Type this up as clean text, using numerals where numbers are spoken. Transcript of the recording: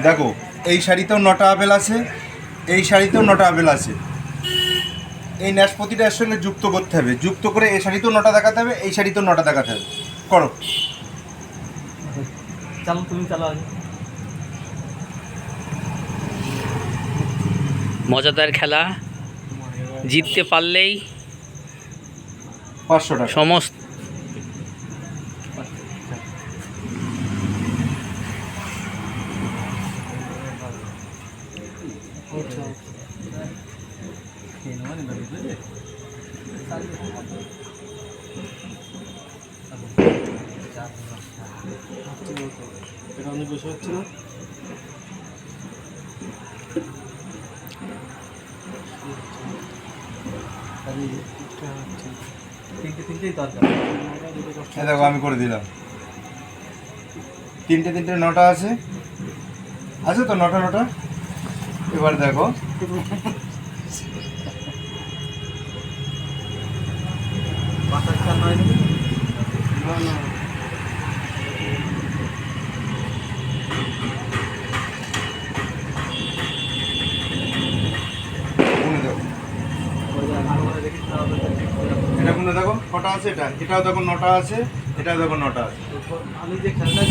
দেখো এই শাড়িতেও 9টা আপেল আছে, এই শাড়িতেও 9টা আপেল আছে। এই নাশপাতিটা এর সঙ্গে যুক্ত করতে হবে, যুক্ত করে এই শাড়িতেও 9টা দেখাতে হবে, এই শাড়িতেও 9টা দেখাতে হবে। করো। চালো, তুমি চালো আগে। মজাদার খেলা, জিততে পারলেই 500 টাকা। সমস্ত এটা অনেক বেশি হচ্ছে না? তিনটেই দরকার। এই দেখো আমি করে দিলাম। তিনটে 9টা আছে, আছে তো 9টা। এবার দেখো বাসার খেয়াল নয় নাকি? গুনে দেখো, এটা গুনে দেখো কটা আছে। এটাও দেখো 9টা আছে, এটাও দেখো 9টা আছে। আমি যে খেলনা